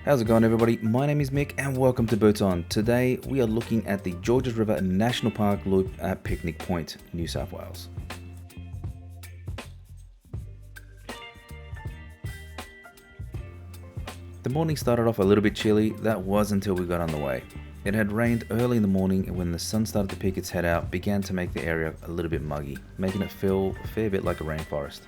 How's it going, everybody? My name is Mick and welcome to Boots On. Today we are looking at the Georges River National Park loop at Picnic Point, New South Wales. The morning started off a little bit chilly. That was until we got on the way. It had rained early in the morning, and when the sun started to peek its head out, began to make the area a little bit muggy, making it feel a fair bit like a rainforest.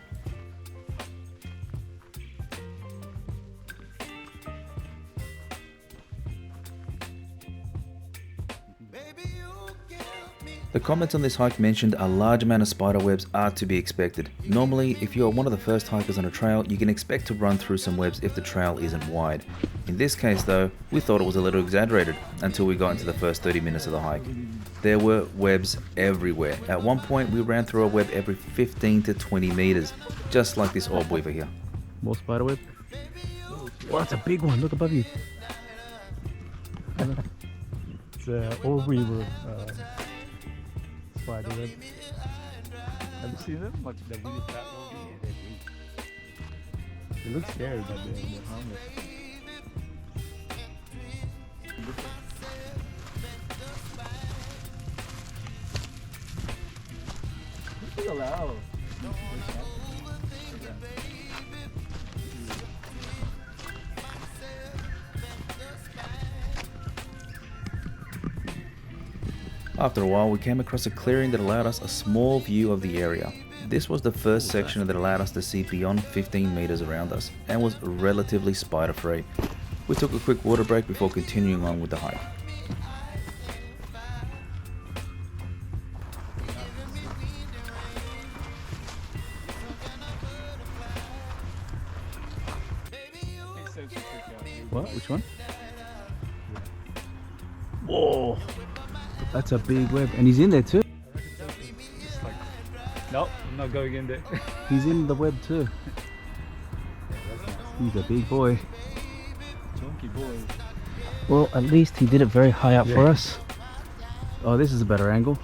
The comments on this hike mentioned a large amount of spider webs are to be expected. Normally, if you are one of the first hikers on a trail, you can expect to run through some webs if the trail isn't wide. In this case though, we thought it was a little exaggerated until we got into the first 30 minutes of the hike. There were webs everywhere. At one point we ran through a web every 15 to 20 meters, just like this orb weaver here. More spider web. Oh, that's a big one. Look above you. It's orb weaver spider web. Have you seen them? Like the really fat ones? Yeah, they're big. They look scary, but they're harmless. Hello. After a while, we came across a clearing that allowed us a small view of the area. This was the first section that allowed us to see beyond 15 meters around us and was relatively spider free. We took a quick water break before continuing on with the hike. What? Which one? Whoa! That's a big web, and he's in there too. Nope, I'm not going in there. He's in the web too. He's a big boy. Chunky boy. Well, at least he did it very high up for us. Oh, this is a better angle.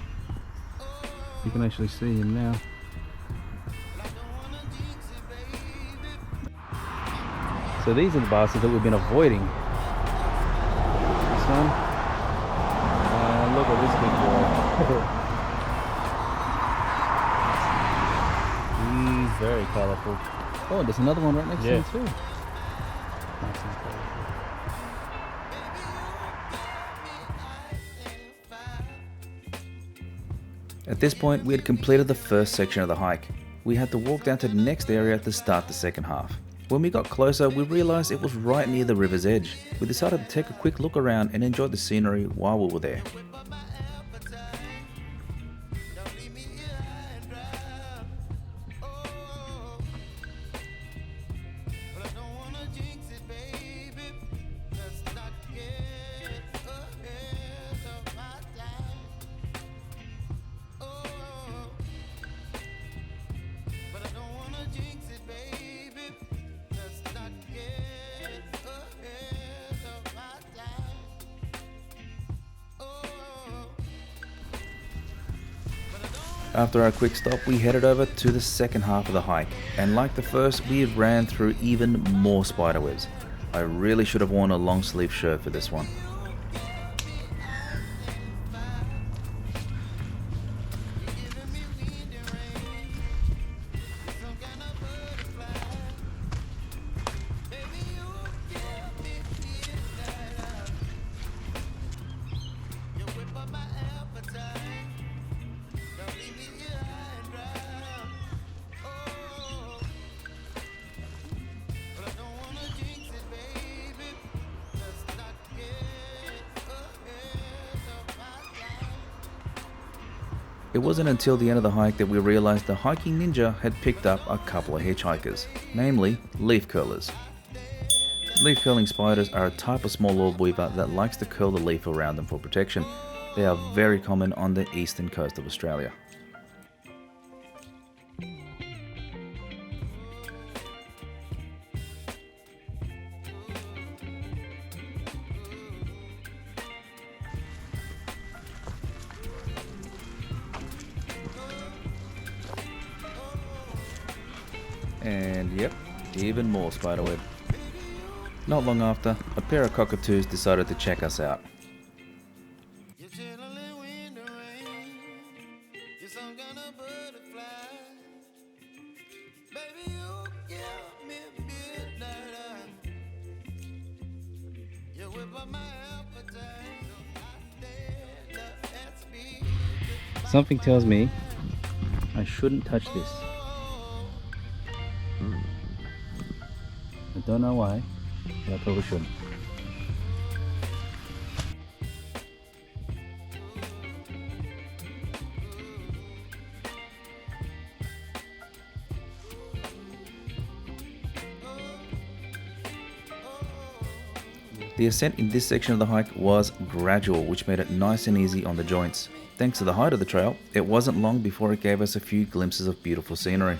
You can actually see him now. So these are the bastards that we've been avoiding. This one. And look at this big boy. He's very colourful. Oh, there's another one right next to him too. At this point, we had completed the first section of the hike. We had to walk down to the next area to start the second half. When we got closer, we realised it was right near the river's edge. We decided to take a quick look around and enjoy the scenery while we were there. After our quick stop, we headed over to the second half of the hike, and like the first, we ran through even more spider webs. I really should have worn a long sleeve shirt for this one. It wasn't until the end of the hike that we realised the hiking ninja had picked up a couple of hitchhikers, namely leaf curlers. Leaf curling spiders are a type of small orb weaver that likes to curl the leaf around them for protection. They are very common on the eastern coast of Australia. And yep, even more spiderweb. Not long after, a pair of cockatoos decided to check us out. Something tells me I shouldn't touch this. I don't know why, but I probably shouldn't. The ascent in this section of the hike was gradual, which made it nice and easy on the joints. Thanks to the height of the trail, it wasn't long before it gave us a few glimpses of beautiful scenery.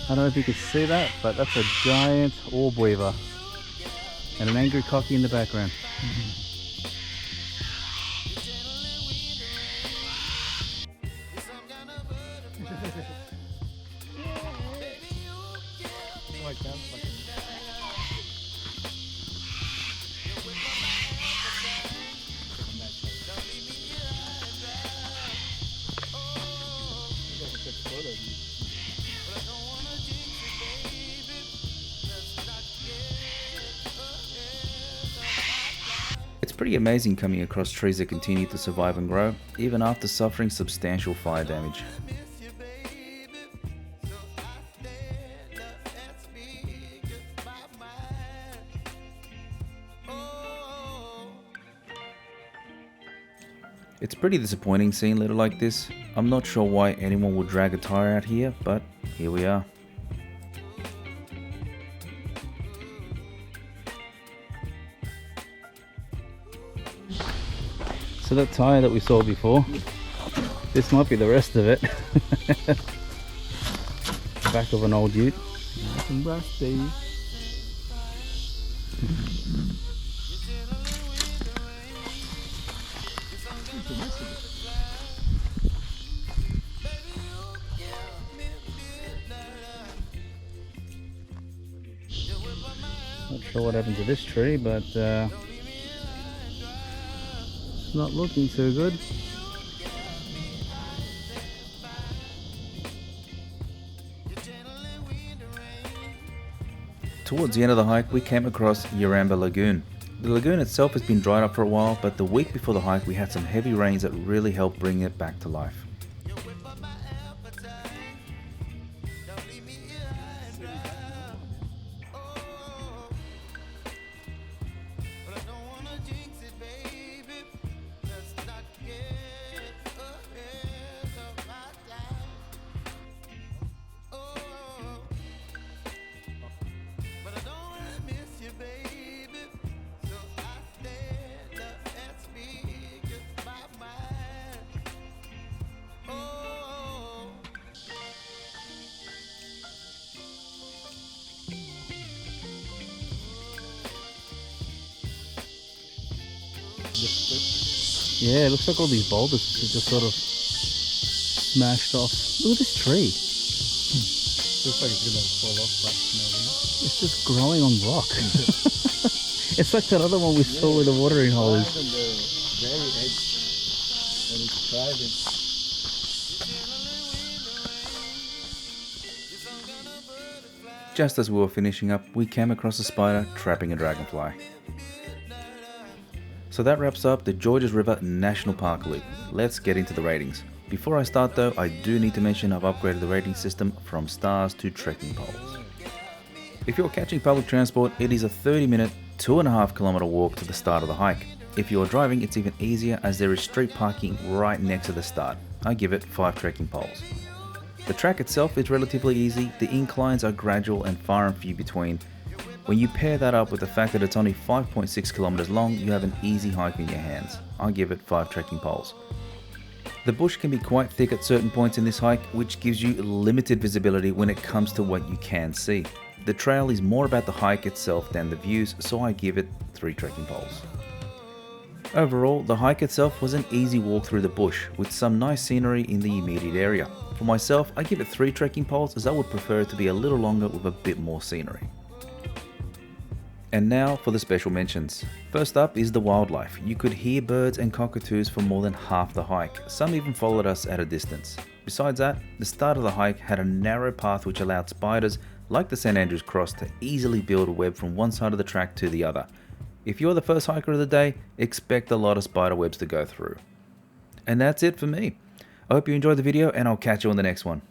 I don't know if you can see that, but that's a giant orb weaver and an angry cocky in the background. It's pretty amazing coming across trees that continue to survive and grow, even after suffering substantial fire damage. It's pretty disappointing seeing little like this. I'm not sure why anyone would drag a tire out here, but here we are. So that tire that we saw before, this might be the rest of it. Back of an old ute. Nice and rusty. Not sure what happened to this tree, but it's not looking too good. Towards the end of the hike, we came across Yaramba Lagoon. The lagoon itself has been dried up for a while, but the week before the hike we had some heavy rains that really helped bring it back to life. Yeah, it looks like all these boulders are just sort of smashed off. Look at this tree. Looks like it's gonna fall off, but no. It's just growing on rock. It's like that other one we saw with the watering hole. On the very edge when it's thriving. Just as we were finishing up, we came across a spider trapping a dragonfly. So that wraps up the Georges River National Park loop. Let's get into the ratings. Before I start though, I do need to mention I've upgraded the rating system from stars to trekking poles. If you're catching public transport, it is a 30-minute, 2.5 kilometer walk to the start of the hike. If you're driving, it's even easier as there is street parking right next to the start. I give it 5 trekking poles. The track itself is relatively easy, the inclines are gradual and far and few between. When you pair that up with the fact that it's only 5.6 kilometers long, you have an easy hike in your hands. I give it 5 trekking poles. The bush can be quite thick at certain points in this hike, which gives you limited visibility when it comes to what you can see. The trail is more about the hike itself than the views, so I give it 3 trekking poles. Overall, the hike itself was an easy walk through the bush with some nice scenery in the immediate area. For myself, I give it 3 trekking poles as I would prefer it to be a little longer with a bit more scenery. And now for the special mentions. First up is the wildlife. You could hear birds and cockatoos for more than half the hike. Some even followed us at a distance. Besides that, the start of the hike had a narrow path which allowed spiders, like the St. Andrews Cross, to easily build a web from one side of the track to the other. If you're the first hiker of the day, expect a lot of spider webs to go through. And that's it for me. I hope you enjoyed the video and I'll catch you on the next one.